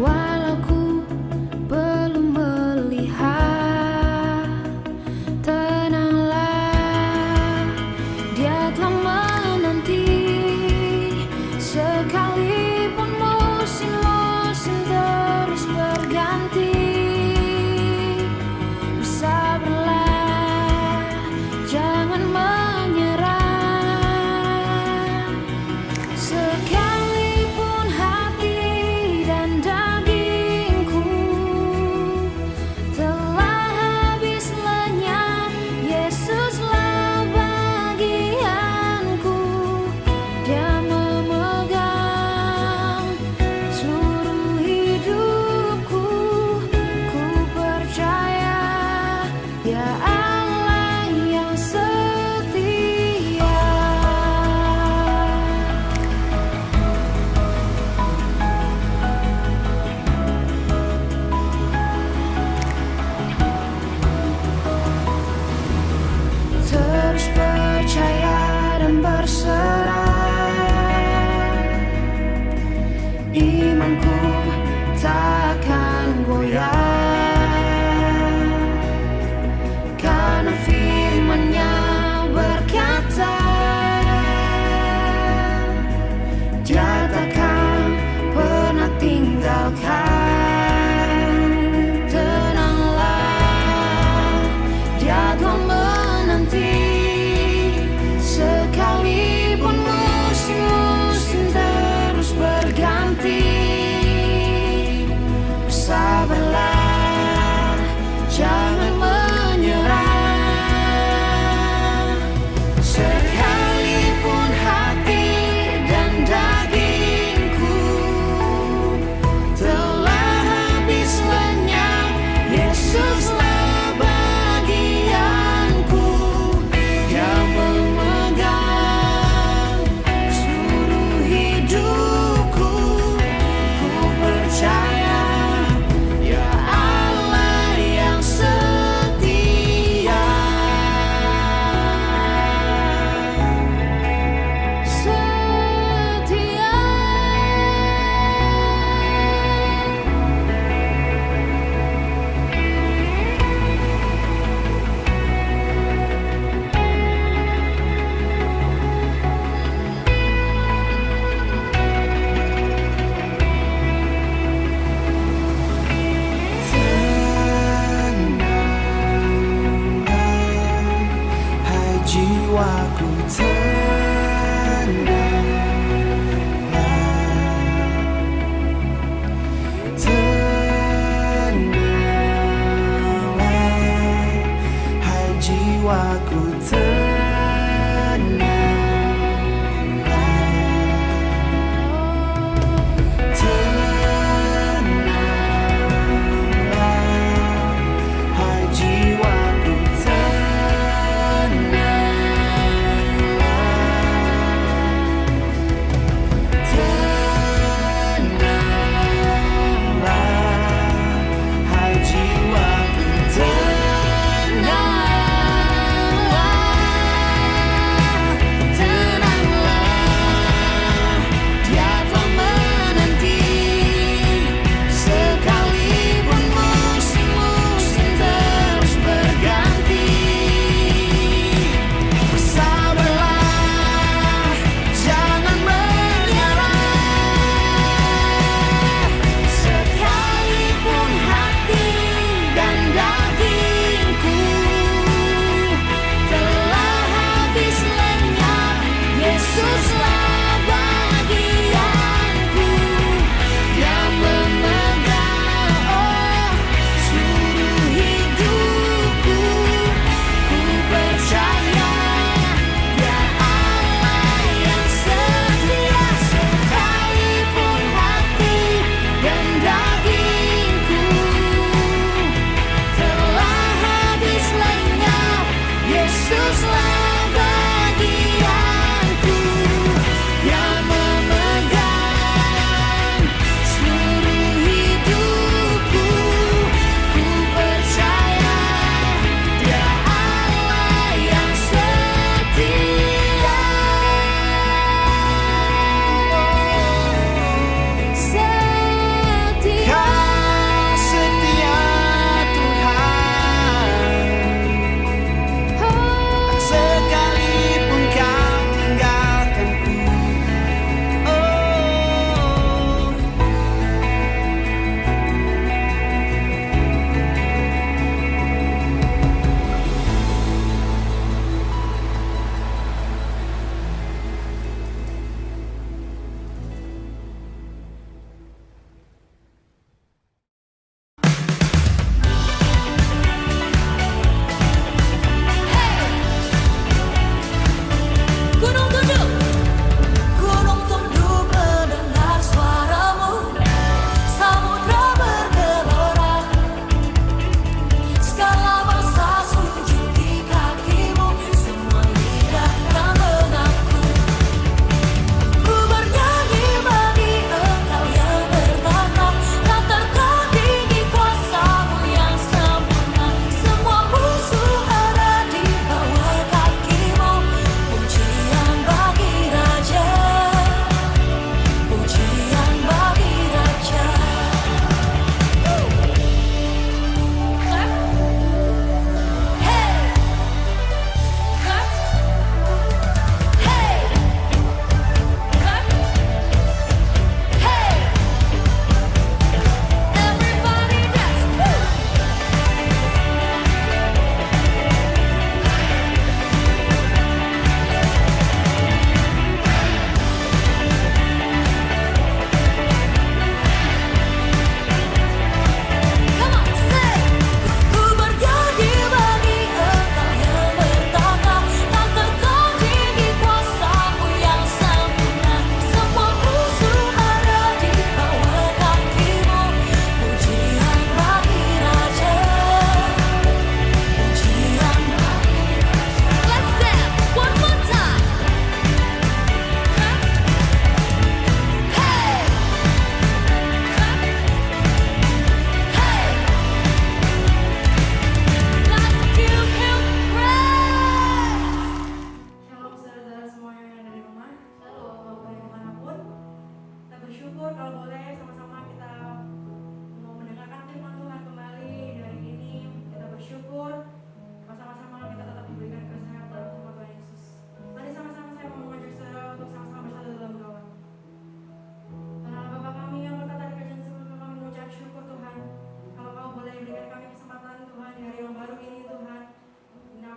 Walau ku belum melihat, tenanglah, Dia telah menanti. Sekalipun musim-musim terus berganti, bersabarlah, jangan menyerah. Sekalipun hati dan dagingku telah habis lenyap, Yesuslah bagianku. Dia memegang seluruh hidupku.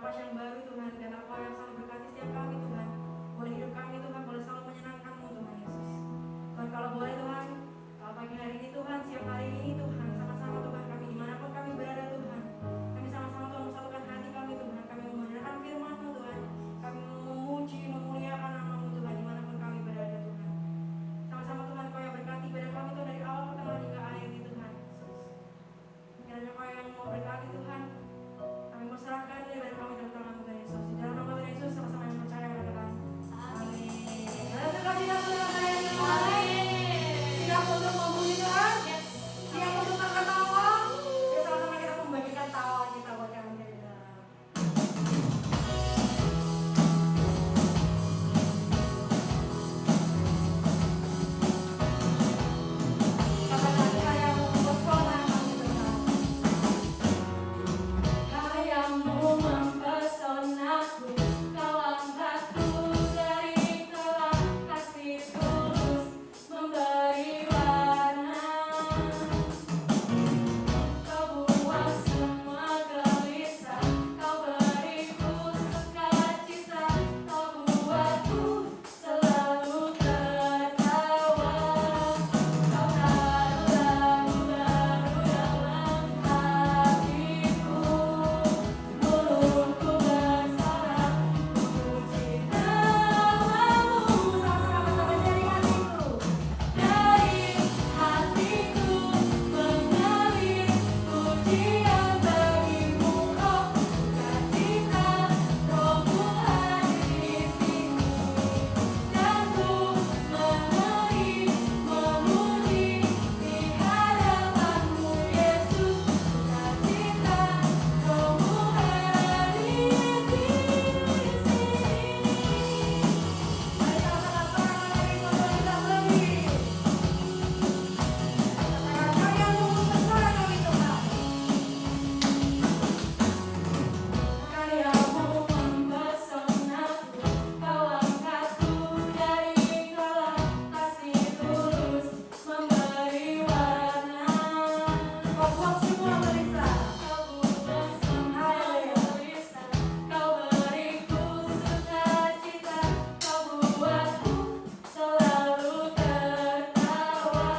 nafas yang baru Tuhan, dan Engkau yang selalu berkati setiap kami Tuhan. Boleh hidup kami Tuhan, boleh selalu menyenangkan-Mu Tuhan Yesus. Tuhan kalau boleh Tuhan, pagi hari ini Tuhan, siang hari ini Tuhan, sama-sama Tuhan kami dimanapun kami berada Tuhan, kami sama-sama Tuhan menyatukan hati kami Tuhan, kami membenarkan firman-Mu Tuhan, kami memuji, memuliakan nama-Mu Tuhan dimanapun kami berada Tuhan. Sama-sama Tuhan Kau yang berkati pada kami Tuhan dari awal pertengahan hingga akhir ini Tuhan Yesus. Kiranya Kau yang mau berkati Tuhan, kami mau serahkan diri dari kami dalam tangan-Mu Tuhan Yesus. Di dalam nama Tuhan Yesus sama-sama yang percaya katakan amin. Dalam sukacita saudara yang siap untuk memuji Tuhan, siap untuk angkat tawa. Yuk sama-sama kita membagikan tawa kita buat kami dari dalam. Kata-kata yang mempesona kami Tuhan. Kayamu mempesonaku, Kau angkatku dari kelam, kasih tulus memberi warna. Kau buang semua gelisah, Kau beriku sukacita, Kau buatku selalu tertawa. Kau taruh lagu baru dalam hatiku, mulutku bersorak puji namamu. Sama-sama dari hatiku, dari hatiku mengalir pujian bagimu, oh sukacita Rohmu hadir di sini, dan ku menari memuji di hadapanmu Yesus, sukacita Rohmu hadir di sini. Mari sama-sama lagi kita lebih. Kayamu mempesona kami Tuhan. Kayamu mempesonaku, Kau angkatku dari kelam, kasih tulus memberi warna. Kau buang semua gelisah, Kau buang semua gelisah, Kau beriku sukacita, Kau buatku selalu tertawa.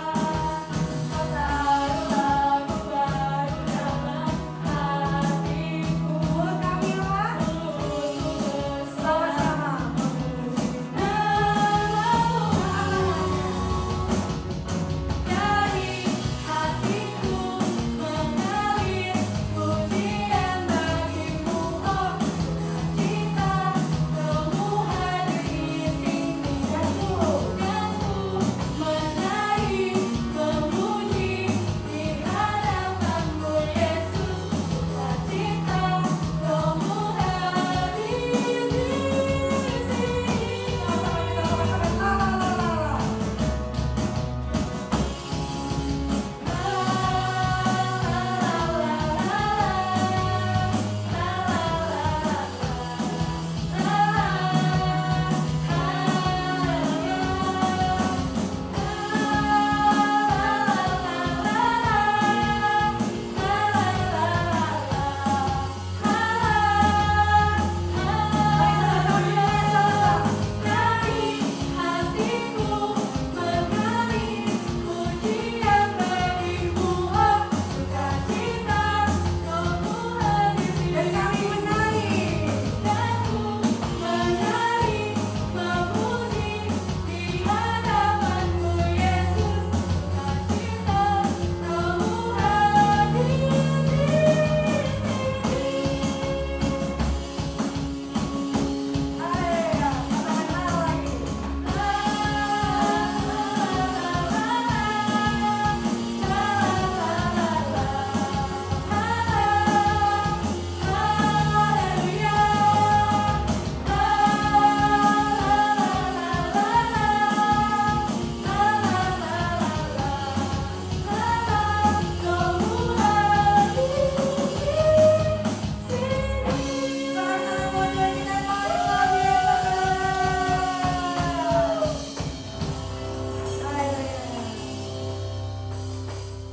Kau taruh lagu baru dalam hatiku, kami mulutku bersama-sama memuji namamu. Dari hatiku mengalir pujian bagimu, oh sukacita Rohmu hadir di sini, dan ku menari memuji di hadapanmu Yesus, sukacita Rohmu hadir di sini. Dari hatiku mengalir pujian bagimu, oh sukacita Rohmu hadir di sini, dan kami menari, dan ku menari memuji di hadapanmu Yesus, sukacita Rohmu hadir di sini. Haleluya, katakan lagi.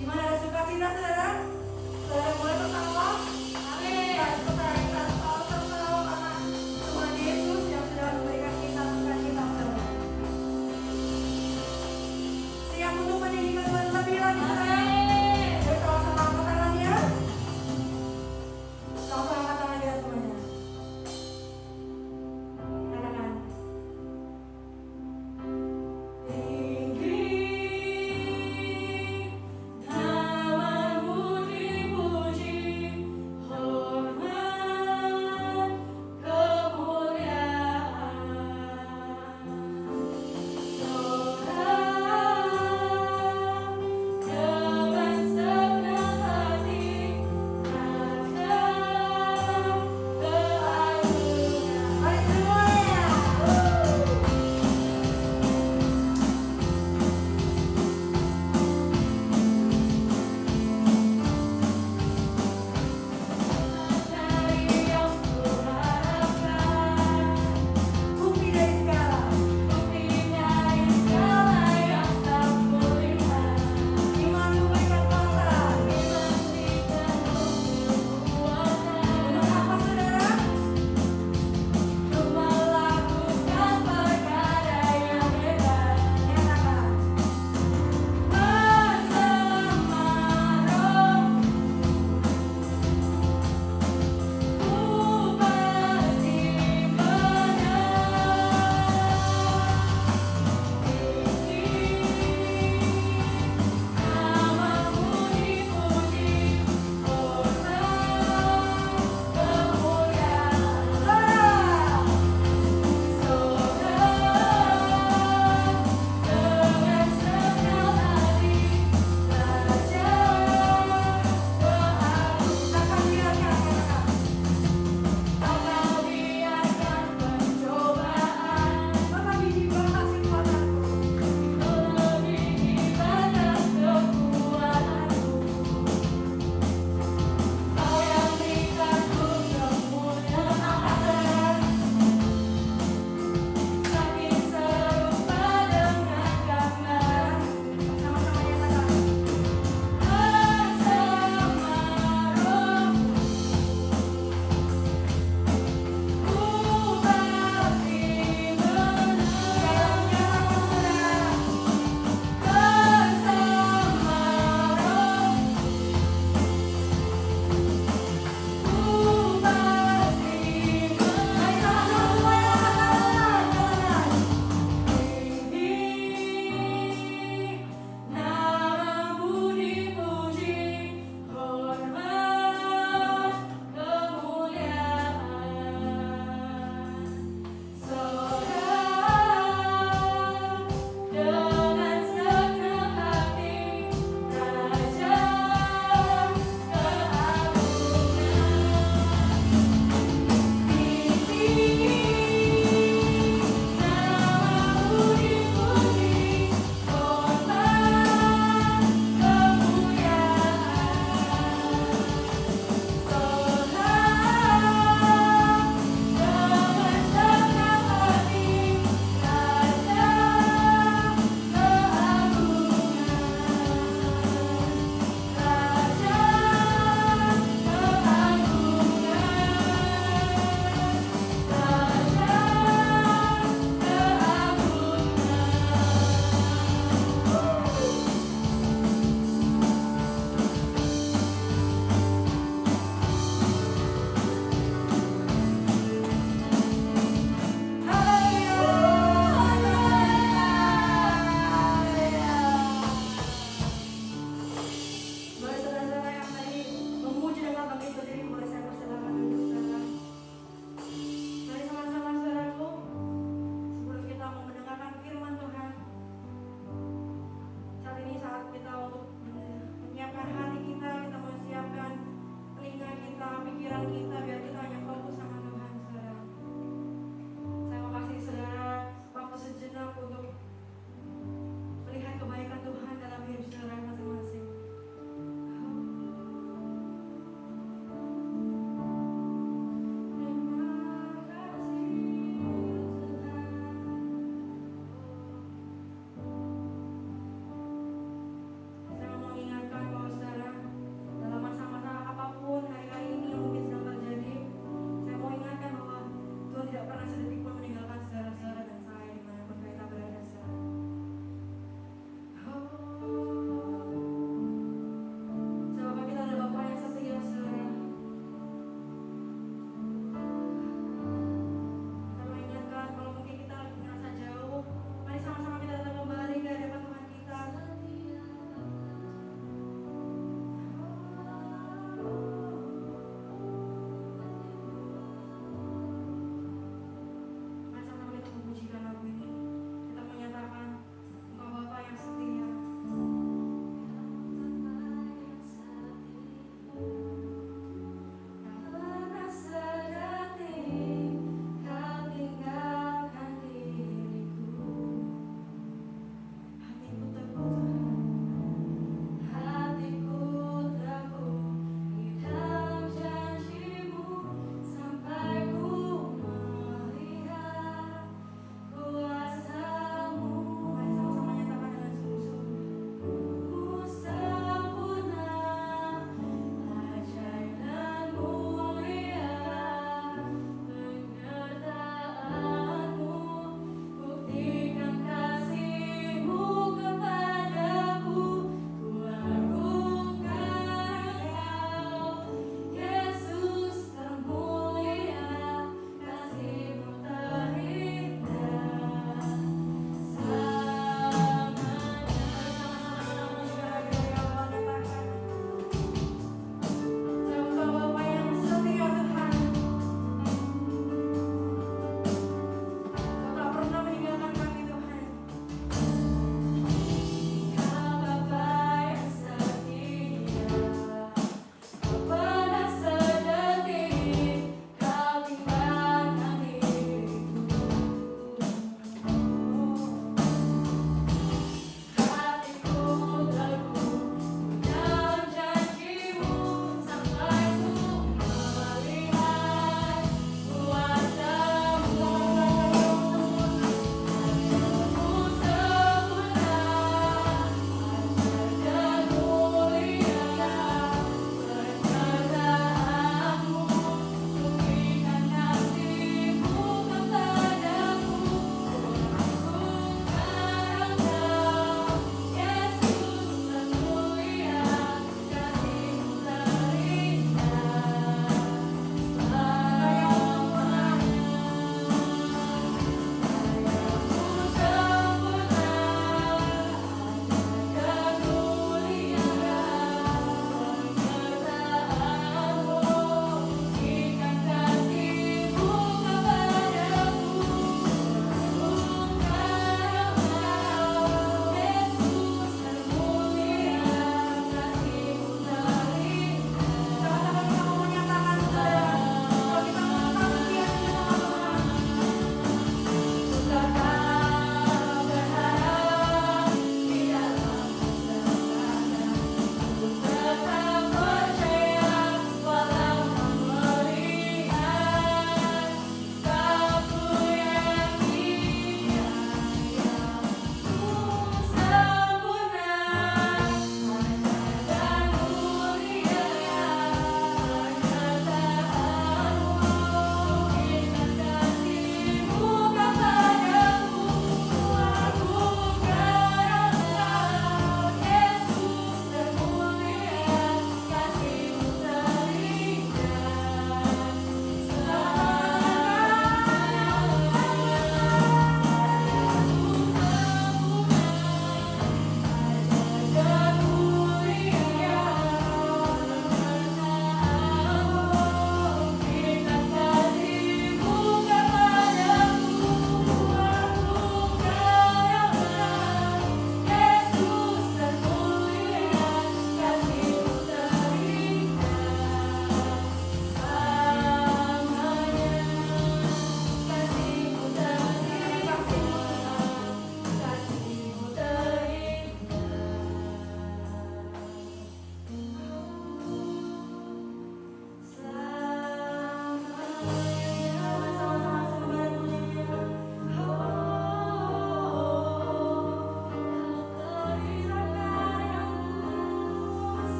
Gimana, ada sukacita saudara? Saudara boleh tertawa? Amin. Kita tawa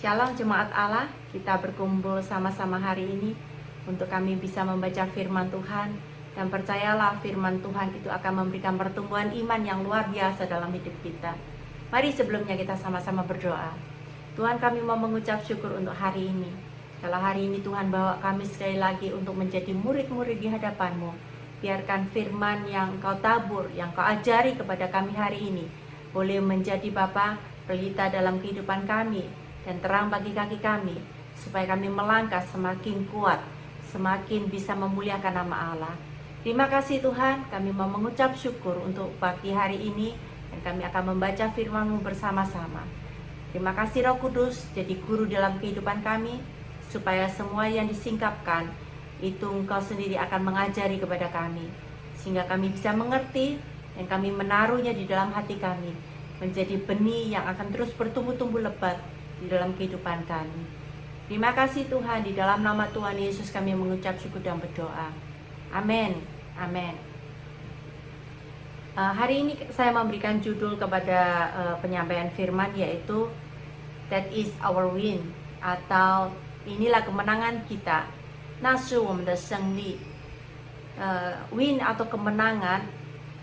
Shalom jemaat Allah, kita berkumpul sama-sama hari ini untuk kami bisa membaca firman Tuhan. Dan percayalah firman Tuhan itu akan memberikan pertumbuhan iman yang luar biasa dalam hidup kita. Mari sebelumnya kita sama-sama berdoa. Tuhan, kami mau mengucap syukur untuk hari ini. Kalau hari ini Tuhan bawa kami sekali lagi untuk menjadi murid-murid di hadapan-Mu. Biarkan firman yang Kau tabur, yang Kau ajari kepada kami hari ini boleh menjadi Bapa pelita dalam kehidupan kami dan terang bagi kaki kami, supaya kami melangkah semakin kuat, semakin bisa memuliakan nama Allah. Terima kasih Tuhan, kami mau mengucap syukur untuk pagi hari ini, dan kami akan membaca firman-Mu bersama-sama. Terima kasih Roh Kudus, jadi guru dalam kehidupan kami, supaya semua yang disingkapkan itu Engkau sendiri akan mengajari kepada kami, sehingga kami bisa mengerti dan kami menaruhnya di dalam hati kami, menjadi benih yang akan terus bertumbuh-tumbuh lebat di dalam kehidupan kami. Terima kasih Tuhan, di dalam nama Tuhan Yesus kami mengucap syukur dan berdoa. Amin. Amin. Hari ini saya memberikan judul kepada penyampaian firman, yaitu That is our win, atau inilah kemenangan kita. Nasu de Sengli. Win atau kemenangan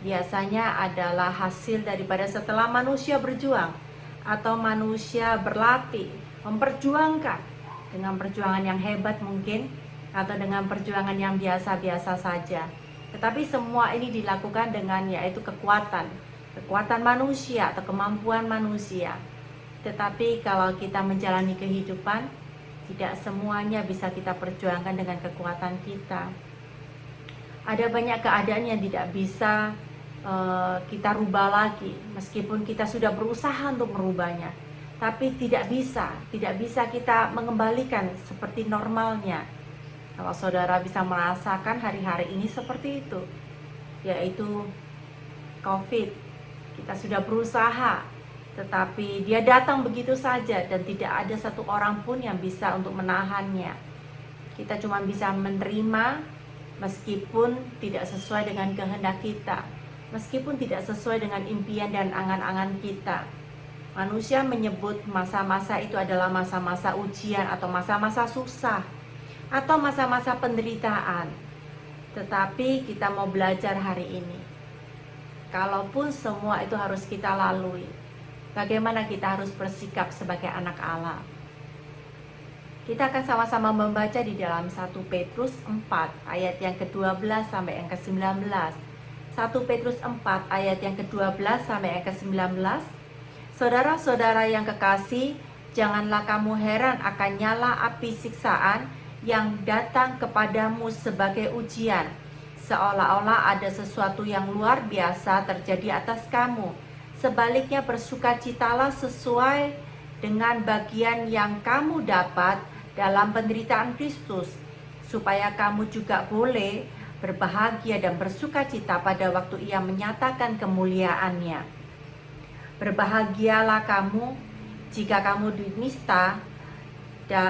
biasanya adalah hasil daripada setelah manusia berjuang atau manusia berlatih, memperjuangkan dengan perjuangan yang hebat mungkin, atau dengan perjuangan yang biasa-biasa saja. Tetapi semua ini dilakukan dengan yaitu kekuatan manusia atau kemampuan manusia. Tetapi kalau kita menjalani kehidupan, tidak semuanya bisa kita perjuangkan dengan kekuatan kita. Ada banyak keadaan yang tidak bisa kita rubah lagi, meskipun kita sudah berusaha untuk merubahnya, tapi tidak bisa kita mengembalikan seperti normalnya. Kalau saudara bisa merasakan hari-hari ini seperti itu, yaitu COVID, kita sudah berusaha, tetapi dia datang begitu saja dan tidak ada satu orang pun yang bisa untuk menahannya. Kita cuma bisa menerima meskipun tidak sesuai dengan kehendak kita, meskipun tidak sesuai dengan impian dan angan-angan kita. Manusia menyebut masa-masa itu adalah masa-masa ujian atau masa-masa susah atau masa-masa penderitaan. Tetapi kita mau belajar hari ini, kalaupun semua itu harus kita lalui, bagaimana kita harus bersikap sebagai anak Allah. Kita akan sama-sama membaca di dalam 1 Petrus 4 ayat yang ke-12 sampai yang ke-19. 1 Petrus 4 ayat yang ke-12 sampai yang ke-19. Saudara-saudara yang kekasih, janganlah kamu heran akan nyala api siksaan yang datang kepadamu sebagai ujian, seolah-olah ada sesuatu yang luar biasa terjadi atas kamu. Sebaliknya bersukacitalah sesuai dengan bagian yang kamu dapat dalam penderitaan Kristus, supaya kamu juga boleh berbahagia dan bersukacita pada waktu Ia menyatakan kemuliaannya. Berbahagialah kamu jika kamu dinista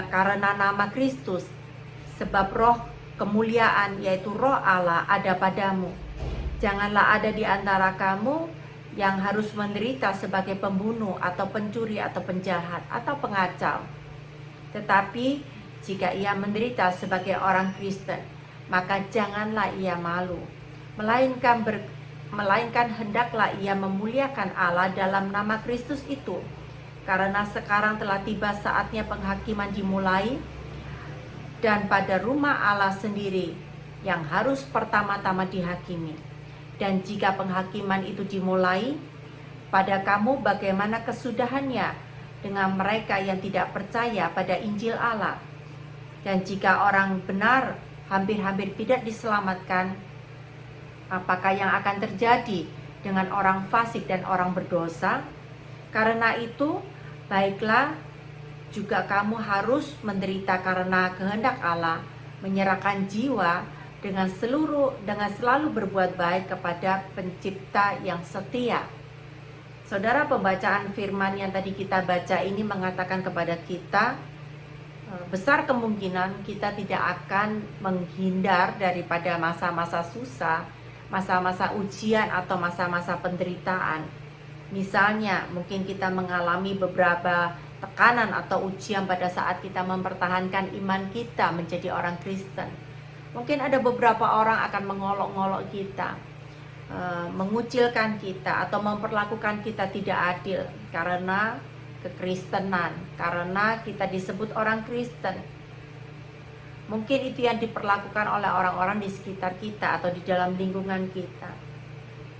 karena nama Kristus, sebab roh kemuliaan yaitu roh Allah ada padamu. Janganlah ada di antara kamu yang harus menderita sebagai pembunuh atau pencuri atau penjahat atau pengacau. Tetapi jika ia menderita sebagai orang Kristen, maka janganlah ia malu, melainkan hendaklah ia memuliakan Allah dalam nama Kristus itu. Karena sekarang telah tiba saatnya penghakiman dimulai, dan pada rumah Allah sendiri yang harus pertama-tama dihakimi. Dan jika penghakiman itu dimulai, pada kamu bagaimana kesudahannya dengan mereka yang tidak percaya pada Injil Allah. Dan jika orang benar hampir-hampir tidak diselamatkan, apakah yang akan terjadi dengan orang fasik dan orang berdosa? Karena itu, baiklah juga kamu harus menderita karena kehendak Allah, menyerahkan jiwa dengan selalu berbuat baik kepada Pencipta yang setia. Saudara, pembacaan firman yang tadi kita baca ini mengatakan kepada kita, besar kemungkinan kita tidak akan menghindar daripada masa-masa susah, masa-masa ujian atau masa-masa penderitaan. Misalnya, mungkin kita mengalami beberapa tekanan atau ujian pada saat kita mempertahankan iman kita menjadi orang Kristen. Mungkin ada beberapa orang akan mengolok-ngolok kita, mengucilkan kita atau memperlakukan kita tidak adil karena kekristenan, karena kita disebut orang Kristen. Mungkin itu yang diperlakukan oleh orang-orang di sekitar kita atau di dalam lingkungan kita.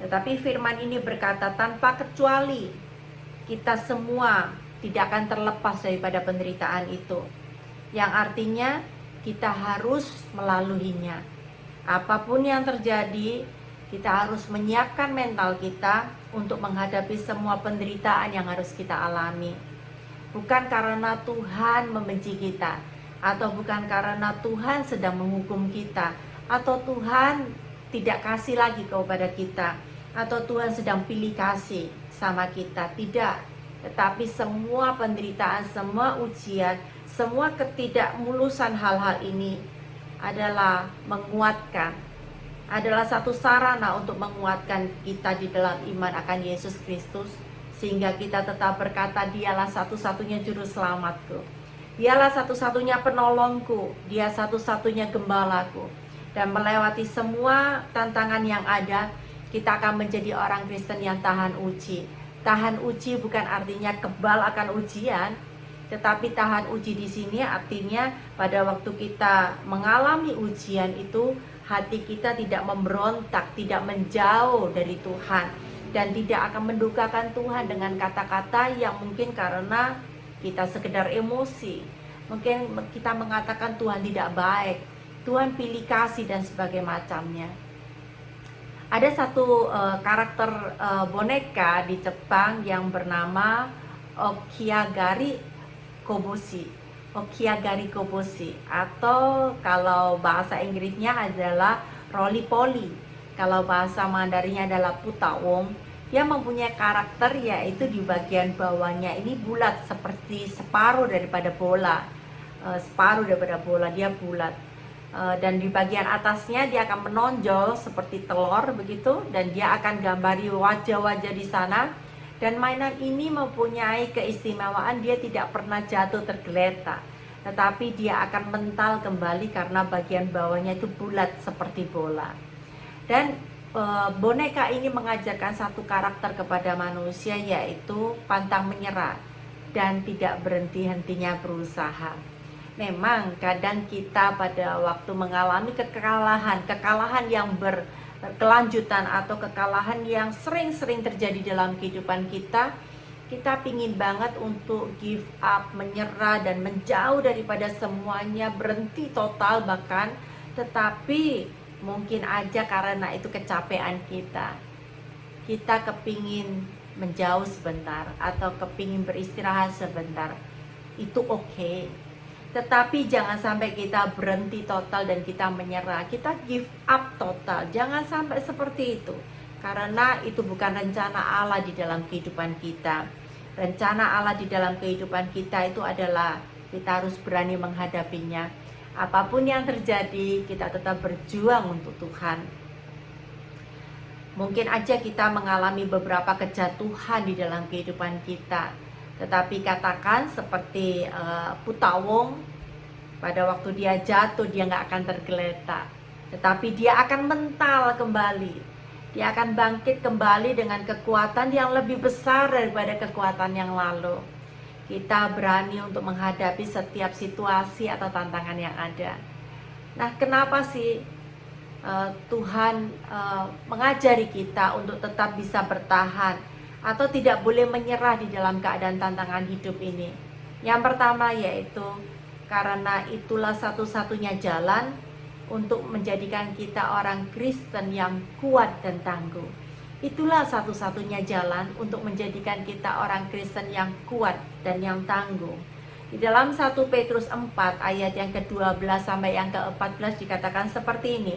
Tetapi firman ini berkata tanpa kecuali kita semua tidak akan terlepas daripada penderitaan itu, yang artinya kita harus melaluinya. Apapun yang terjadi, kita harus menyiapkan mental kita untuk menghadapi semua penderitaan yang harus kita alami. Bukan karena Tuhan membenci kita, atau bukan karena Tuhan sedang menghukum kita, atau Tuhan tidak kasih lagi kepada kita, atau Tuhan sedang pilih kasih sama kita. Tidak, tetapi semua penderitaan, semua ujian, semua ketidakmulusan hal-hal ini adalah menguatkan, adalah satu sarana untuk menguatkan kita di dalam iman akan Yesus Kristus, sehingga kita tetap berkata, Dialah satu-satunya juru selamatku, Dialah satu-satunya penolongku, Dia satu-satunya gembalaku. Dan melewati semua tantangan yang ada, kita akan menjadi orang Kristen yang tahan uji. Tahan uji bukan artinya kebal akan ujian, tetapi tahan uji di sini artinya pada waktu kita mengalami ujian itu, hati kita tidak memberontak, tidak menjauh dari Tuhan, dan tidak akan mendukakan Tuhan dengan kata-kata yang mungkin karena kita sekedar emosi. Mungkin kita mengatakan Tuhan tidak baik, Tuhan pilih kasih dan sebagainya macamnya. Ada satu karakter boneka di Jepang yang bernama Okiagari Koboshi, atau kalau bahasa Inggrisnya adalah roly-poly, kalau bahasa Mandarinnya adalah putawong. Dia mempunyai karakter yaitu di bagian bawahnya ini bulat seperti separuh daripada bola, dia bulat. Dan di bagian atasnya dia akan menonjol seperti telur begitu, dan dia akan gambari wajah-wajah di sana. Dan mainan ini mempunyai keistimewaan, dia tidak pernah jatuh tergeletak, tetapi dia akan mental kembali karena bagian bawahnya itu bulat seperti bola. Dan boneka ini mengajarkan satu karakter kepada manusia, yaitu pantang menyerah dan tidak berhenti-hentinya berusaha. Memang kadang kita pada waktu mengalami kekalahan yang berkelanjutan atau kekalahan yang sering-sering terjadi dalam kehidupan kita, kita pingin banget untuk give up, menyerah dan menjauh daripada semuanya, berhenti total bahkan. Tetapi mungkin aja karena itu kecapean kita kepingin menjauh sebentar atau kepingin beristirahat sebentar. Itu oke. Tetapi jangan sampai kita berhenti total dan kita menyerah, kita give up total. Jangan sampai seperti itu, karena itu bukan rencana Allah di dalam kehidupan kita. Rencana Allah di dalam kehidupan kita itu adalah kita harus berani menghadapinya. Apapun yang terjadi, kita tetap berjuang untuk Tuhan. Mungkin aja kita mengalami beberapa kejatuhan di dalam kehidupan kita, tetapi katakan seperti putawong, pada waktu dia jatuh dia nggak akan tergeletak, tetapi dia akan mental kembali. Dia akan bangkit kembali dengan kekuatan yang lebih besar daripada kekuatan yang lalu. Kita berani untuk menghadapi setiap situasi atau tantangan yang ada. Nah, kenapa sih Tuhan mengajari kita untuk tetap bisa bertahan atau tidak boleh menyerah di dalam keadaan tantangan hidup ini? Yang pertama yaitu karena itulah satu-satunya jalan untuk menjadikan kita orang Kristen yang kuat dan tangguh. Itulah satu-satunya jalan untuk menjadikan kita orang Kristen yang kuat dan yang tangguh. Di dalam 1 Petrus 4 ayat yang ke-12 sampai yang ke-14 dikatakan seperti ini.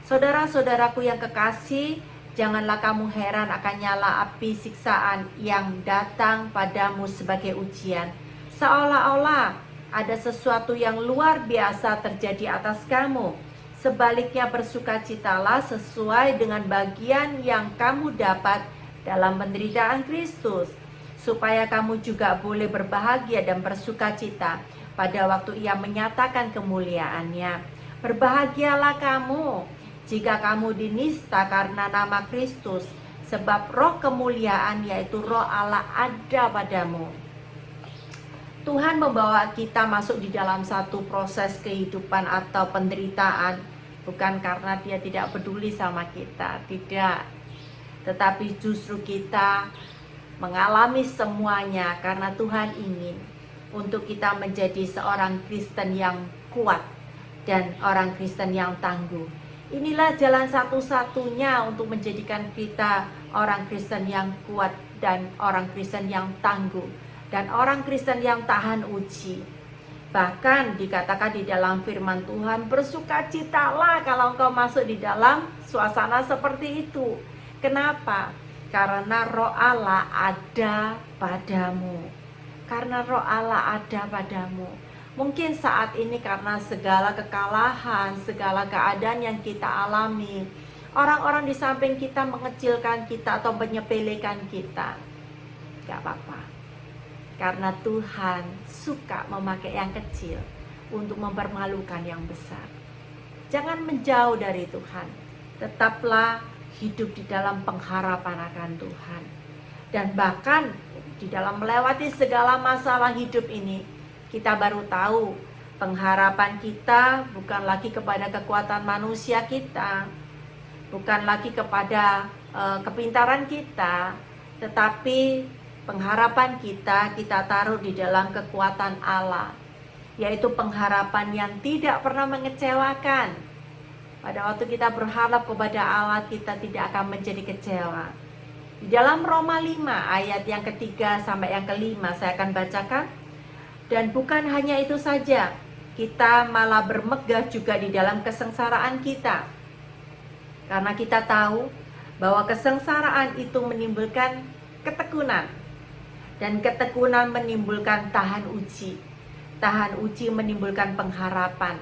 Saudara-saudaraku yang kekasih, janganlah kamu heran akan nyala api siksaan yang datang padamu sebagai ujian, seolah-olah ada sesuatu yang luar biasa terjadi atas kamu. Sebaliknya bersukacitalah sesuai dengan bagian yang kamu dapat dalam penderitaan Kristus, supaya kamu juga boleh berbahagia dan bersukacita pada waktu Ia menyatakan kemuliaannya. Berbahagialah kamu jika kamu dinista karena nama Kristus, sebab roh kemuliaan yaitu roh Allah ada padamu. Tuhan membawa kita masuk di dalam satu proses kehidupan atau penderitaan, bukan karena Dia tidak peduli sama kita, tidak. Tetapi justru kita mengalami semuanya karena Tuhan ingin untuk kita menjadi seorang Kristen yang kuat dan orang Kristen yang tangguh. Inilah jalan satu-satunya untuk menjadikan kita orang Kristen yang kuat dan orang Kristen yang tangguh dan orang Kristen yang tahan uji. Bahkan dikatakan di dalam firman Tuhan, bersukacitalah kalau engkau masuk di dalam suasana seperti itu. Kenapa? Karena roh Allah ada padamu. Karena roh Allah ada padamu. Mungkin saat ini karena segala kekalahan, segala keadaan yang kita alami, orang-orang di samping kita mengecilkan kita atau menyepelekan kita. Gak apa-apa. Karena Tuhan suka memakai yang kecil untuk mempermalukan yang besar. Jangan menjauh dari Tuhan. Tetaplah hidup di dalam pengharapan akan Tuhan. Dan bahkan di dalam melewati segala masalah hidup ini, kita baru tahu pengharapan kita bukan lagi kepada kekuatan manusia kita, bukan lagi kepada kepintaran kita, tetapi pengharapan kita taruh di dalam kekuatan Allah, yaitu pengharapan yang tidak pernah mengecewakan. Pada waktu kita berharap kepada Allah, kita tidak akan menjadi kecewa. Di dalam Roma 5 ayat yang ketiga sampai yang kelima saya akan bacakan. Dan bukan hanya itu saja, kita malah bermegah juga di dalam kesengsaraan kita. Karena kita tahu bahwa kesengsaraan itu menimbulkan ketekunan. Dan ketekunan menimbulkan tahan uji. Tahan uji menimbulkan pengharapan.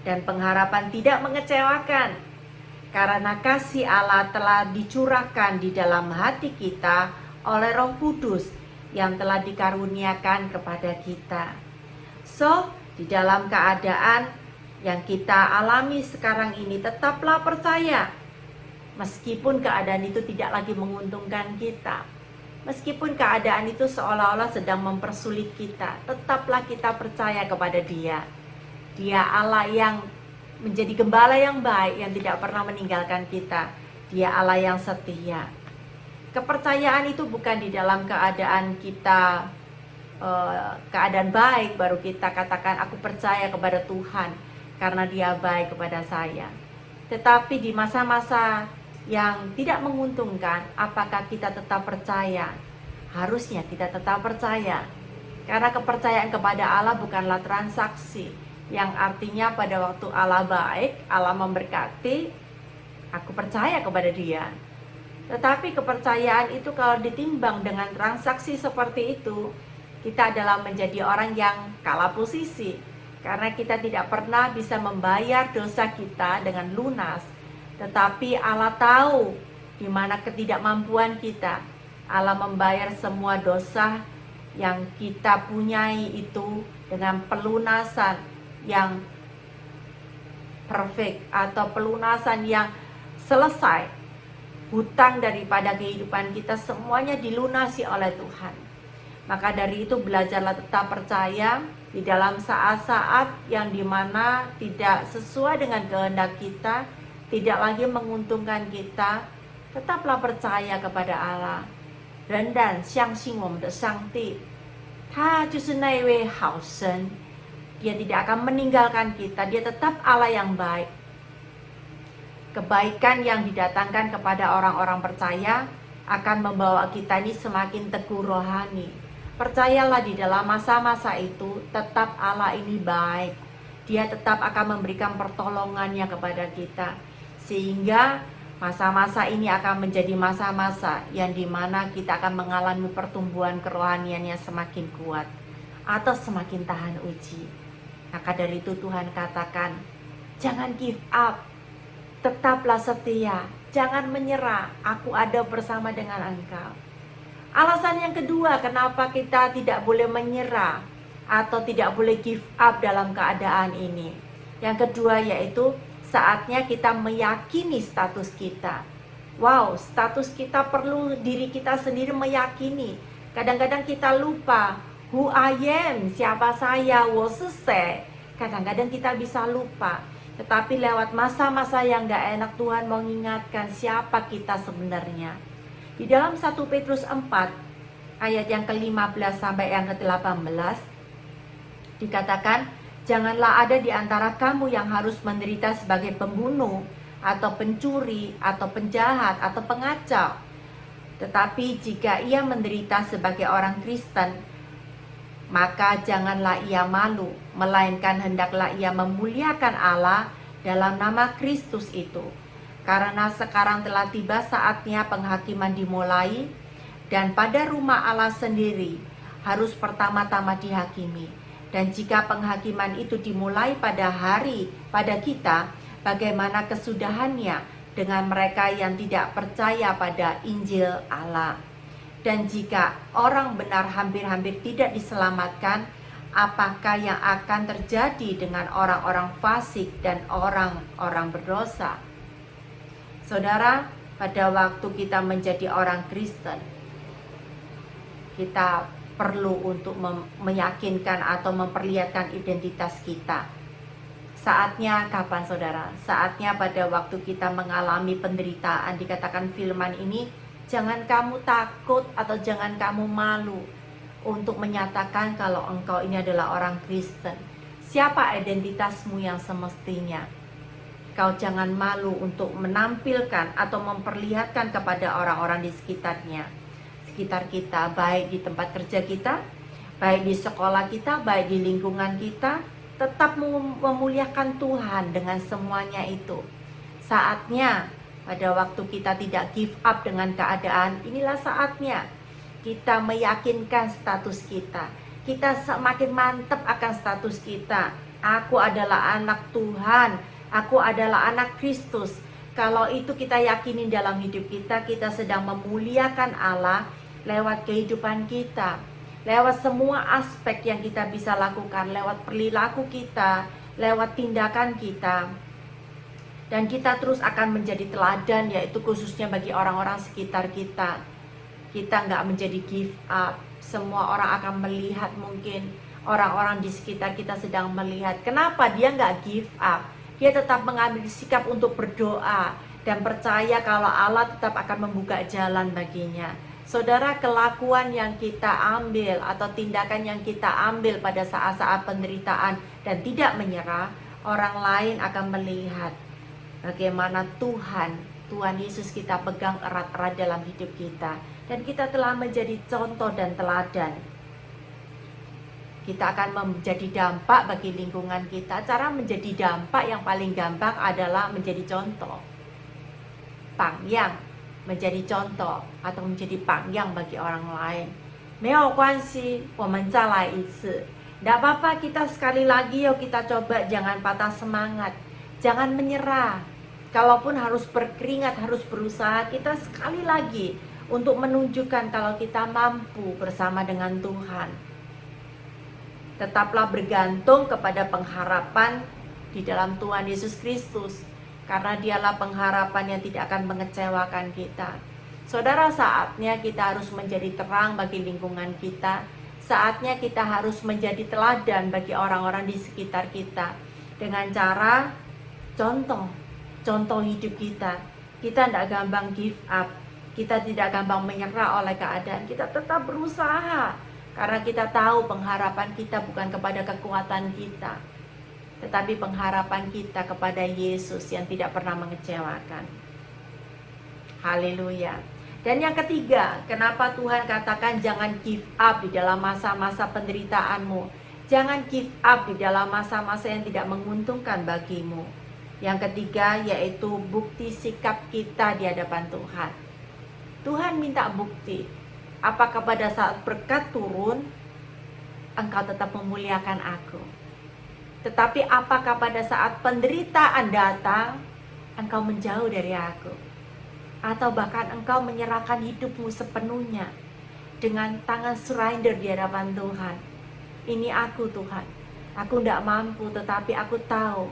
Dan pengharapan tidak mengecewakan. Karena kasih Allah telah dicurahkan di dalam hati kita oleh Roh Kudus yang telah dikaruniakan kepada kita. So, di dalam keadaan yang kita alami sekarang ini, tetaplah percaya. Meskipun keadaan itu tidak lagi menguntungkan kita, meskipun keadaan itu seolah-olah sedang mempersulit kita, tetaplah kita percaya kepada Dia. Dia Allah yang menjadi gembala yang baik, yang tidak pernah meninggalkan kita. Dia Allah yang setia. Kepercayaan itu bukan di dalam keadaan kita keadaan baik baru kita katakan aku percaya kepada Tuhan karena Dia baik kepada saya. Tetapi di masa-masa yang tidak menguntungkan, apakah kita tetap percaya? Harusnya kita tetap percaya. Karena kepercayaan kepada Allah bukanlah transaksi, yang artinya pada waktu Allah baik, Allah memberkati, aku percaya kepada Dia. Tetapi kepercayaan itu kalau ditimbang dengan transaksi seperti itu, kita adalah menjadi orang yang kalah posisi. Karena kita tidak pernah bisa membayar dosa kita dengan lunas. Tetapi Allah tahu di mana ketidakmampuan kita. Allah membayar semua dosa yang kita punyai itu dengan pelunasan yang perfect atau pelunasan yang selesai. Hutang daripada kehidupan kita semuanya dilunasi oleh Tuhan. Maka dari itu belajarlah tetap percaya di dalam saat-saat yang dimana tidak sesuai dengan kehendak kita, tidak lagi menguntungkan kita, tetaplah percaya kepada Allah. 仍然相信我们的上帝，他就是那一位好神， Dia tidak akan meninggalkan kita, Dia tetap Allah yang baik. Kebaikan yang didatangkan kepada orang-orang percaya akan membawa kita ini semakin teguh rohani. Percayalah di dalam masa-masa itu tetap Allah ini baik. Dia tetap akan memberikan pertolongannya kepada kita. Sehingga masa-masa ini akan menjadi masa-masa yang dimana kita akan mengalami pertumbuhan kerohaniannya semakin kuat atau semakin tahan uji. Maka dari itu Tuhan katakan, jangan give up. Tetaplah setia, jangan menyerah, aku ada bersama dengan engkau. Alasan yang kedua, kenapa kita tidak boleh menyerah atau tidak boleh give up dalam keadaan ini. Yang kedua yaitu saatnya kita meyakini status kita. Wow, status kita perlu diri kita sendiri meyakini. Kadang-kadang kita lupa, who I am, siapa saya, 我是谁. Kadang-kadang kita bisa lupa. Tetapi lewat masa-masa yang gak enak, Tuhan mau mengingatkan siapa kita sebenarnya. Di dalam 1 Petrus 4 ayat yang ke-15 sampai yang ke-18 dikatakan, janganlah ada di antara kamu yang harus menderita sebagai pembunuh atau pencuri atau penjahat atau pengacau. Tetapi jika ia menderita sebagai orang Kristen, maka janganlah ia malu, melainkan hendaklah ia memuliakan Allah dalam nama Kristus itu. Karena sekarang telah tiba saatnya penghakiman dimulai, dan pada rumah Allah sendiri harus pertama-tama dihakimi. Dan jika penghakiman itu dimulai pada kita, bagaimana kesudahannya dengan mereka yang tidak percaya pada Injil Allah? Dan jika orang benar hampir-hampir tidak diselamatkan, apakah yang akan terjadi dengan orang-orang fasik dan orang-orang berdosa? Saudara, pada waktu kita menjadi orang Kristen, kita perlu untuk meyakinkan atau memperlihatkan identitas kita. Saatnya kapan saudara? Saatnya pada waktu kita mengalami penderitaan. Dikatakan firman ini, jangan kamu takut atau jangan kamu malu untuk menyatakan kalau engkau ini adalah orang Kristen. Siapa identitasmu yang semestinya? Kau jangan malu untuk menampilkan atau memperlihatkan kepada orang-orang di sekitar kita, baik di tempat kerja kita, baik di sekolah kita, baik di lingkungan kita. Tetap memuliakan Tuhan dengan semuanya itu. Saatnya pada waktu kita tidak give up dengan keadaan, inilah saatnya kita meyakinkan status kita. Kita semakin mantap akan status kita. Aku adalah anak Tuhan, aku adalah anak Kristus. Kalau itu kita yakini dalam hidup kita, kita sedang memuliakan Allah lewat kehidupan kita, lewat semua aspek yang kita bisa lakukan, lewat perilaku kita, lewat tindakan kita. Dan kita terus akan menjadi teladan, yaitu khususnya bagi orang-orang sekitar kita. Kita nggak menjadi give up. Semua orang akan melihat, mungkin orang-orang di sekitar kita sedang melihat. Kenapa dia nggak give up? Dia tetap mengambil sikap untuk berdoa dan percaya kalau Allah tetap akan membuka jalan baginya. Saudara, kelakuan yang kita ambil atau tindakan yang kita ambil pada saat-saat penderitaan dan tidak menyerah, orang lain akan melihat bagaimana Tuhan Yesus kita pegang erat-erat dalam hidup kita. Dan kita telah menjadi contoh dan teladan. Kita akan menjadi dampak bagi lingkungan kita. Cara menjadi dampak yang paling gampang adalah menjadi contoh. Pangyang, menjadi contoh atau menjadi pangyang bagi orang lain. 没有关系，我们再来一次. Tidak apa-apa, kita sekali lagi yuk kita coba. Jangan patah semangat, jangan menyerah. Kalaupun harus berkeringat, harus berusaha, kita sekali lagi untuk menunjukkan kalau kita mampu bersama dengan Tuhan. Tetaplah bergantung kepada pengharapan di dalam Tuhan Yesus Kristus, karena dialah pengharapan yang tidak akan mengecewakan kita. Saudara, saatnya kita harus menjadi terang bagi lingkungan kita. Saatnya kita harus menjadi teladan bagi orang-orang di sekitar kita dengan cara contoh hidup kita. Kita tidak gampang give up, kita tidak gampang menyerah oleh keadaan. Kita tetap berusaha karena kita tahu pengharapan kita bukan kepada kekuatan kita, tetapi pengharapan kita kepada Yesus yang tidak pernah mengecewakan. Haleluya. Dan yang ketiga, kenapa Tuhan katakan jangan give up di dalam masa-masa penderitaanmu. Jangan give up di dalam masa-masa yang tidak menguntungkan bagimu. Yang ketiga yaitu bukti sikap kita di hadapan Tuhan. Tuhan minta bukti. Apakah pada saat berkat turun, engkau tetap memuliakan aku? Tetapi apakah pada saat penderitaan datang, engkau menjauh dari aku? Atau bahkan engkau menyerahkan hidupmu sepenuhnya? dengan tangan surrender di hadapan Tuhan. Ini aku Tuhan, aku tidak mampu, tetapi aku tahu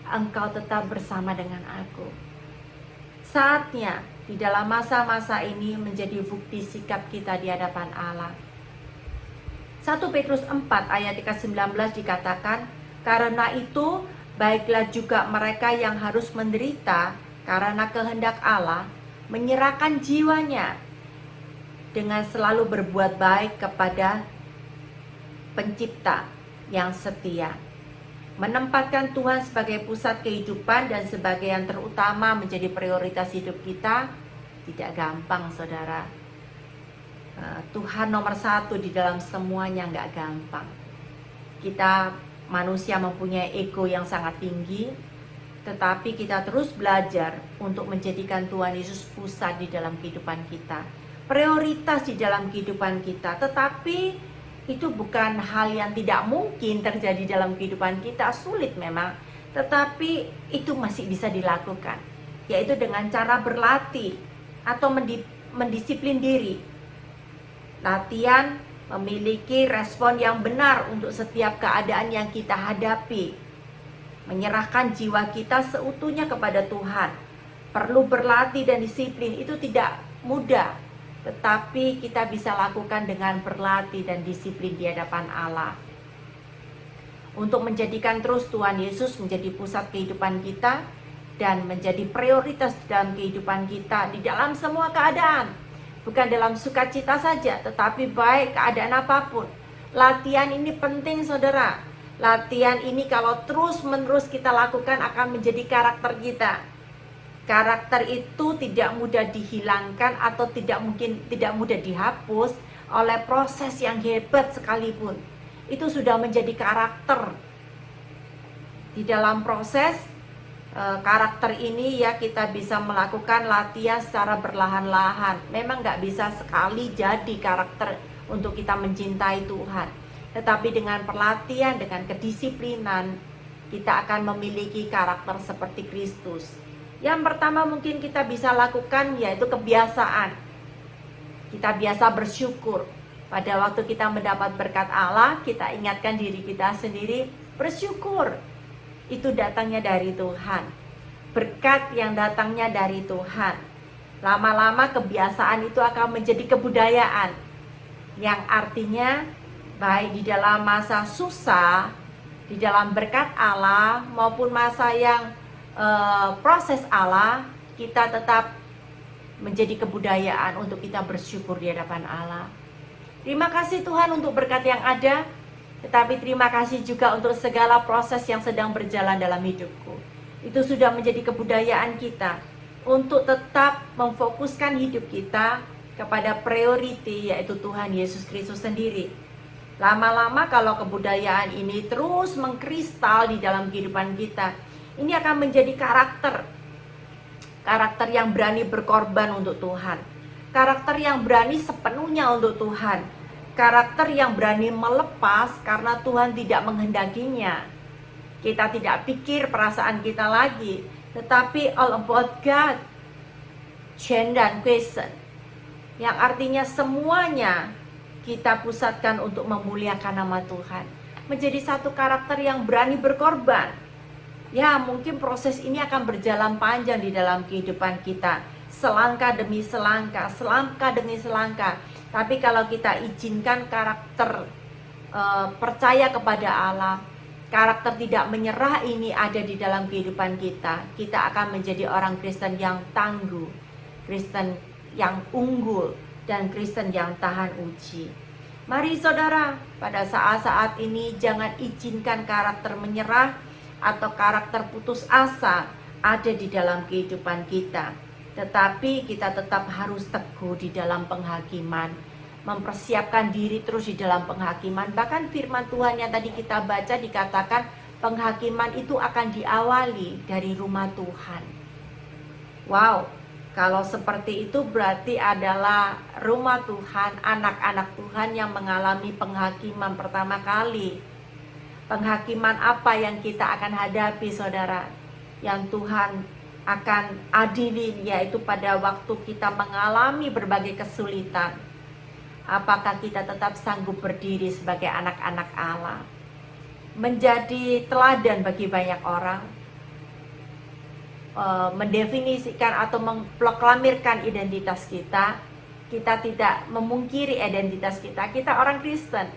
Engkau tetap bersama dengan aku. Saatnya di dalam masa-masa ini menjadi bukti sikap kita di hadapan Allah. 1 Petrus 4 ayat 19 dikatakan, karena itu baiklah juga mereka yang harus menderita karena kehendak Allah, menyerahkan jiwanya dengan selalu berbuat baik kepada Pencipta yang setia. Menempatkan Tuhan sebagai pusat kehidupan dan sebagai yang terutama menjadi prioritas hidup kita tidak gampang, saudara. Tuhan nomor satu di dalam semuanya nggak gampang. Kita manusia mempunyai ego yang sangat tinggi, tetapi kita terus belajar untuk menjadikan Tuhan Yesus pusat di dalam kehidupan kita, prioritas di dalam kehidupan kita. Tetapi itu bukan hal yang tidak mungkin terjadi dalam kehidupan kita, sulit memang, tetapi itu masih bisa dilakukan, yaitu dengan cara berlatih atau mendisiplin diri. Latihan memiliki respon yang benar untuk setiap keadaan yang kita hadapi. Menyerahkan jiwa kita seutuhnya kepada Tuhan. Perlu berlatih dan disiplin, itu tidak mudah, tetapi kita bisa lakukan dengan berlatih dan disiplin di hadapan Allah. Untuk menjadikan terus Tuhan Yesus menjadi pusat kehidupan kita dan menjadi prioritas dalam kehidupan kita di dalam semua keadaan. Bukan dalam sukacita saja, tetapi baik keadaan apapun. Latihan ini penting, saudara. Latihan ini kalau terus-menerus kita lakukan akan menjadi karakter kita. Karakter itu tidak mudah dihilangkan atau tidak mudah dihapus oleh proses yang hebat sekalipun. Itu sudah menjadi karakter. Di dalam proses karakter ini ya kita bisa melakukan latihan secara berlahan-lahan. Memang nggak bisa sekali jadi karakter untuk kita mencintai Tuhan. Tetapi dengan pelatihan, dengan kedisiplinan, kita akan memiliki karakter seperti Kristus. Yang pertama mungkin kita bisa lakukan yaitu kebiasaan. Kita biasa bersyukur. Pada waktu kita mendapat berkat Allah, kita ingatkan diri kita sendiri bersyukur. Itu datangnya dari Tuhan. Berkat yang datangnya dari Tuhan. Lama-lama kebiasaan itu akan menjadi kebudayaan. Yang artinya baik di dalam masa susah, di dalam berkat Allah maupun masa yang proses Allah, kita tetap menjadi kebudayaan untuk kita bersyukur di hadapan Allah. Terima kasih Tuhan untuk berkat yang ada, tetapi terima kasih juga untuk segala proses yang sedang berjalan dalam hidupku. Itu sudah menjadi kebudayaan kita untuk tetap memfokuskan hidup kita kepada priority, yaitu Tuhan Yesus Kristus sendiri. Lama-lama kalau kebudayaan ini terus mengkristal di dalam kehidupan kita, ini akan menjadi karakter yang berani berkorban untuk Tuhan, karakter yang berani sepenuhnya untuk Tuhan, karakter yang berani melepas karena Tuhan tidak menghendakinya. Kita tidak pikir perasaan kita lagi, tetapi all about God, change dan question, yang artinya semuanya kita pusatkan untuk memuliakan nama Tuhan, menjadi satu karakter yang berani berkorban. Ya, mungkin proses ini akan berjalan panjang di dalam kehidupan kita, selangkah demi selangkah, selangkah demi selangkah. Tapi kalau kita izinkan karakter percaya kepada Allah, karakter tidak menyerah ini ada di dalam kehidupan kita, kita akan menjadi orang Kristen yang tangguh, Kristen yang unggul, dan Kristen yang tahan uji. Mari saudara, pada saat-saat ini jangan izinkan karakter menyerah atau karakter putus asa ada di dalam kehidupan kita. Tetapi kita tetap harus teguh di dalam penghakiman, mempersiapkan diri terus di dalam penghakiman. Bahkan firman Tuhan yang tadi kita baca dikatakan penghakiman itu akan diawali dari rumah Tuhan. Wow, kalau seperti itu berarti adalah rumah Tuhan, anak-anak Tuhan yang mengalami penghakiman pertama kali. Penghakiman apa yang kita akan hadapi, saudara? Yang Tuhan akan adili, yaitu pada waktu kita mengalami berbagai kesulitan. Apakah kita tetap sanggup berdiri sebagai anak-anak Allah, menjadi teladan bagi banyak orang, mendefinisikan atau memproklamirkan identitas kita. Kita tidak memungkiri identitas kita. Kita orang Kristen.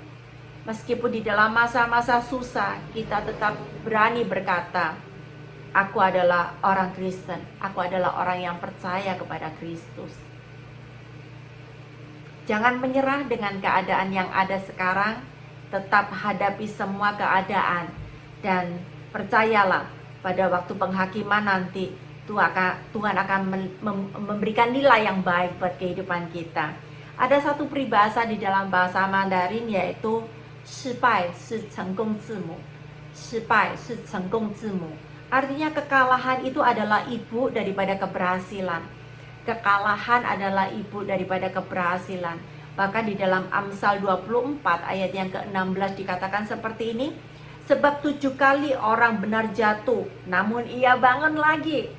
Meskipun di dalam masa-masa susah, kita tetap berani berkata, aku adalah orang Kristen. Aku adalah orang yang percaya kepada Kristus. Jangan menyerah dengan keadaan yang ada sekarang. Tetap hadapi semua keadaan. Dan percayalah, pada waktu penghakiman nanti Tuhan akan memberikan nilai yang baik buat kehidupan kita. Ada satu peribahasa di dalam bahasa Mandarin, yaitu 失败是成功之母. 失败是成功之母. Artinya kekalahan itu adalah ibu daripada keberhasilan. Kekalahan adalah ibu daripada keberhasilan. Bahkan di dalam Amsal 24 ayat yang ke-16 dikatakan seperti ini. Sebab 7 kali orang benar jatuh, namun ia bangun lagi.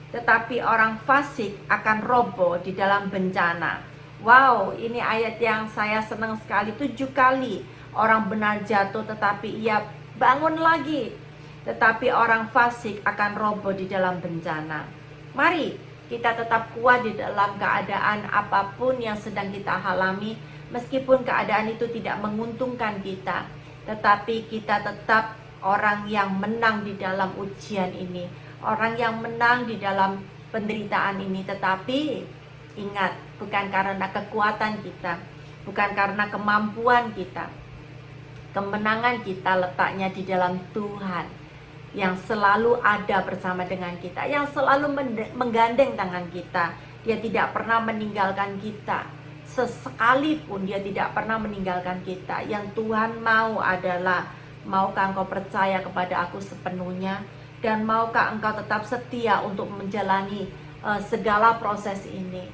Tetapi orang fasik akan roboh di dalam bencana. Wow, ini ayat yang saya senang sekali. 7 kali orang benar jatuh, tetapi ia bangun lagi. Tetapi orang fasik akan roboh di dalam bencana. Mari kita tetap kuat di dalam keadaan apapun yang sedang kita alami. Meskipun keadaan itu tidak menguntungkan kita, tetapi kita tetap orang yang menang di dalam ujian ini, orang yang menang di dalam penderitaan ini. Tetapi ingat, bukan karena kekuatan kita, bukan karena kemampuan kita. Kemenangan kita letaknya di dalam Tuhan yang selalu ada bersama dengan kita, yang selalu menggandeng tangan kita. Dia tidak pernah meninggalkan kita. Sesekalipun dia tidak pernah meninggalkan kita. Yang Tuhan mau adalah, maukah engkau percaya kepada aku sepenuhnya, dan maukah engkau tetap setia untuk menjalani segala proses ini.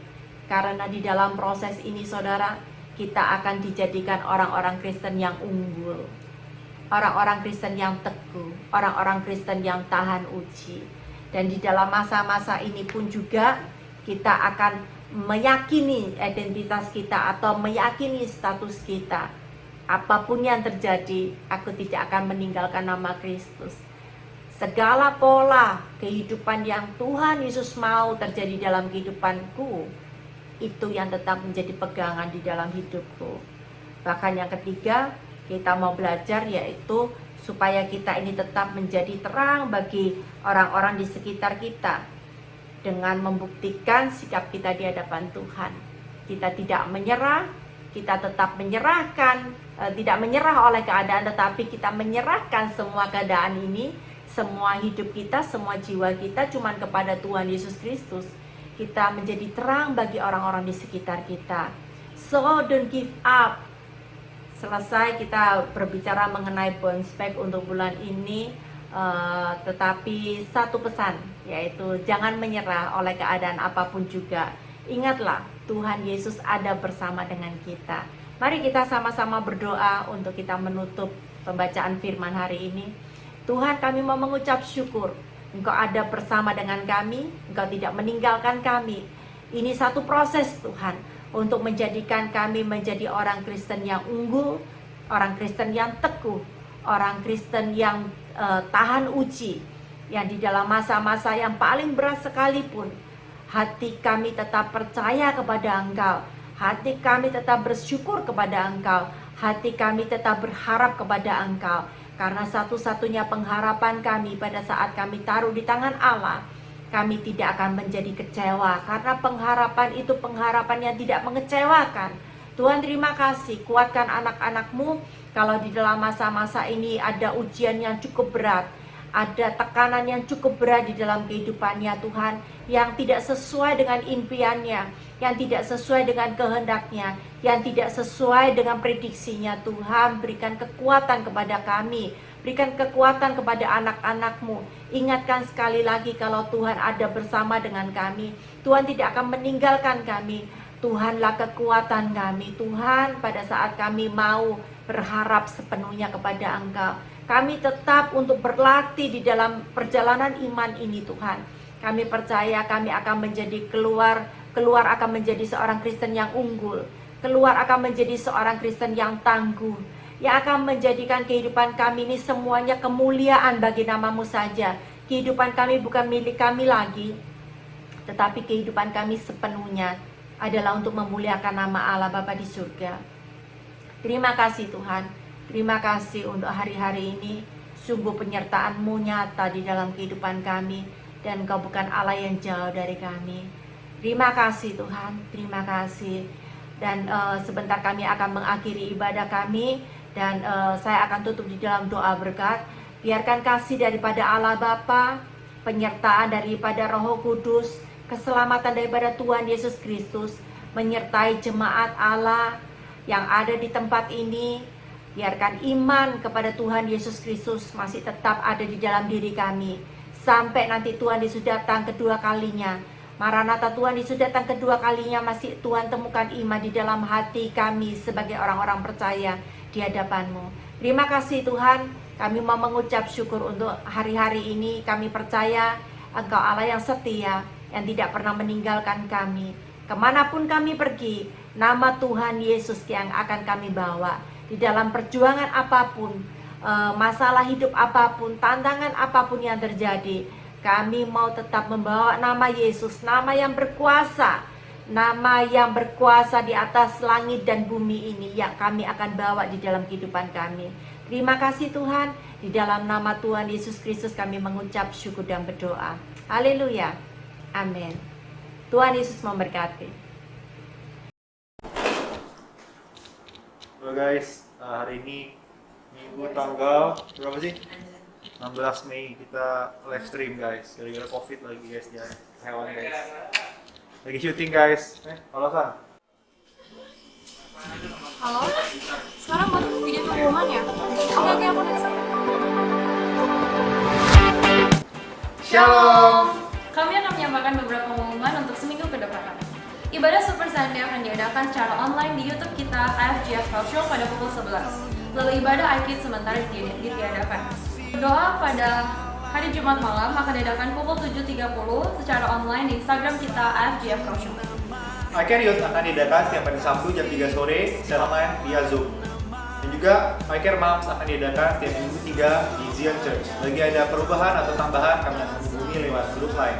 Karena di dalam proses ini, saudara, kita akan dijadikan orang-orang Kristen yang unggul, orang-orang Kristen yang teguh, orang-orang Kristen yang tahan uji. Dan di dalam masa-masa ini pun juga kita akan meyakini identitas kita atau meyakini status kita. Apapun yang terjadi, aku tidak akan meninggalkan nama Kristus. Segala pola kehidupan yang Tuhan Yesus mau terjadi dalam kehidupanku, itu yang tetap menjadi pegangan di dalam hidupku. Bahkan yang ketiga, kita mau belajar, yaitu supaya kita ini tetap menjadi terang bagi orang-orang di sekitar kita, dengan membuktikan sikap kita di hadapan Tuhan. Kita tidak menyerah, kita tetap menyerahkan, tidak menyerah oleh keadaan, tetapi kita menyerahkan semua keadaan ini, semua hidup kita, semua jiwa kita cuma kepada Tuhan Yesus Kristus. Kita menjadi terang bagi orang-orang di sekitar kita. So don't give up. Selesai kita berbicara mengenai bounce back untuk bulan ini. Tetapi satu pesan, yaitu jangan menyerah oleh keadaan apapun juga. Ingatlah, Tuhan Yesus ada bersama dengan kita. Mari kita sama-sama berdoa untuk kita menutup pembacaan firman hari ini. Tuhan, kami mau mengucap syukur, Engkau ada bersama dengan kami, Engkau tidak meninggalkan kami. Ini satu proses, Tuhan, untuk menjadikan kami menjadi orang Kristen yang unggul, orang Kristen yang teguh, orang Kristen yang tahan uji, yang di dalam masa-masa yang paling berat sekalipun, hati kami tetap percaya kepada Engkau, hati kami tetap bersyukur kepada Engkau, hati kami tetap berharap kepada Engkau. Karena satu-satunya pengharapan kami pada saat kami taruh di tangan Allah, kami tidak akan menjadi kecewa, karena pengharapan itu pengharapan yang tidak mengecewakan. Tuhan, terima kasih, kuatkan anak-anak-Mu. Kalau di dalam masa-masa ini ada ujian yang cukup berat, ada tekanan yang cukup berat di dalam kehidupannya, Tuhan, yang tidak sesuai dengan impiannya, yang tidak sesuai dengan kehendaknya, yang tidak sesuai dengan prediksinya. Tuhan, berikan kekuatan kepada kami, berikan kekuatan kepada anak-anak-Mu. Ingatkan sekali lagi, kalau Tuhan ada bersama dengan kami, Tuhan tidak akan meninggalkan kami. Tuhanlah kekuatan kami. Tuhan, pada saat kami mau berharap sepenuhnya kepada Engkau, kami tetap untuk berlatih di dalam perjalanan iman ini, Tuhan. Kami percaya kami akan menjadi keluar akan menjadi seorang Kristen yang unggul. keluar akan menjadi seorang Kristen yang tangguh, yang akan menjadikan kehidupan kami ini semuanya kemuliaan bagi nama-Mu saja. Kehidupan kami bukan milik kami lagi, tetapi kehidupan kami sepenuhnya adalah untuk memuliakan nama Allah Bapa di surga. Terima kasih Tuhan, terima kasih untuk hari-hari ini. Sungguh penyertaan-Mu nyata di dalam kehidupan kami, dan Engkau bukan Allah yang jauh dari kami. Terima kasih Tuhan, terima kasih. Dan sebentar kami akan mengakhiri ibadah kami, dan saya akan tutup di dalam doa berkat. Biarkan kasih daripada Allah Bapa, penyertaan daripada Roh Kudus, keselamatan daripada Tuhan Yesus Kristus menyertai jemaat Allah yang ada di tempat ini. Biarkan iman kepada Tuhan Yesus Kristus masih tetap ada di dalam diri kami, sampai nanti Tuhan Yesus datang kedua kalinya. Maranatha, Tuhan Yesus datang kedua kalinya, masih Tuhan temukan iman di dalam hati kami sebagai orang-orang percaya di hadapan-Mu. Terima kasih Tuhan, kami mau mengucap syukur untuk hari-hari ini. Kami percaya Engkau Allah yang setia, yang tidak pernah meninggalkan kami. Kemanapun kami pergi, nama Tuhan Yesus yang akan kami bawa. Di dalam perjuangan apapun, masalah hidup apapun, tantangan apapun yang terjadi, kami mau tetap membawa nama Yesus, nama yang berkuasa, nama yang berkuasa di atas langit dan bumi ini, yang kami akan bawa di dalam kehidupan kami. Terima kasih Tuhan, di dalam nama Tuhan Yesus Kristus kami mengucap syukur dan berdoa. Haleluya, amin. Tuhan Yesus memberkati. Halo guys, hari ini Minggu tanggal berapa sih? 16 Mei kita live stream guys. Gara-gara Covid lagi guys ya. Hewan guys. Lagi syuting guys. Halo San. Halo? Sekarang buat video pengumuman ya? Oke, aku next. Shalom. Kami akan menyampaikan beberapa pengumuman untuk seminggu ke depan. Ibadah Super Sunday akan diadakan secara online di YouTube kita AFGF Cultural pada pukul 11. Lalu ibadah iKids sementara ditiadakan. Doa pada hari Jumat malam akan diadakan pukul 7.30 secara online di Instagram kita AFGF Cultural. iCare Youth akan diadakan setiap hari Sabtu jam 3 sore secara online via Zoom. Dan juga iCare Moms akan diadakan setiap minggu 3 di Zion Church. Bagi ada perubahan atau tambahan, kami akan menghubungi lewat grup lain.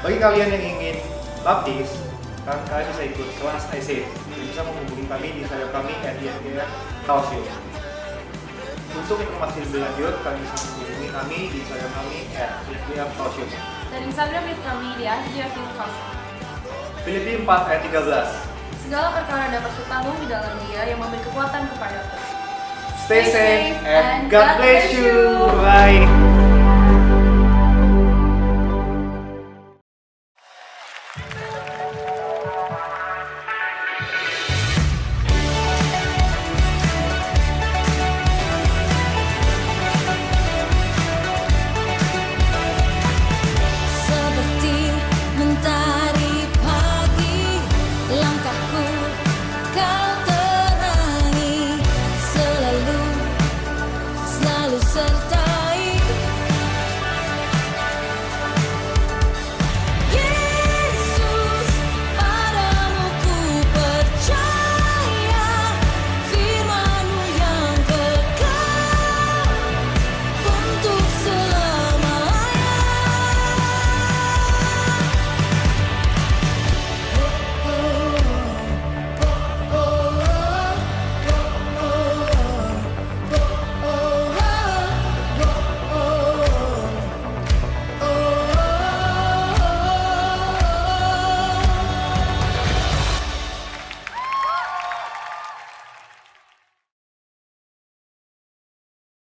Bagi kalian yang ingin baptis, kalian bisa ikut kelas IC. Bisa menghubungi kami di Instagram kami @IFGF-Cultural. Untuk informasi lebih lanjut, kalian bisa menghubungi kami di Instagram kami @IFGF-Cultural. Dan Instagram kami di AFGF Cultural. Filipi 4 ayat 13. Segala perkara dapat kutanggung di dalam Dia yang memberi kekuatan kepadaku. Stay safe and God bless you. Bye. Seperti mentari pagi, langkahku kau terangi, selalu serta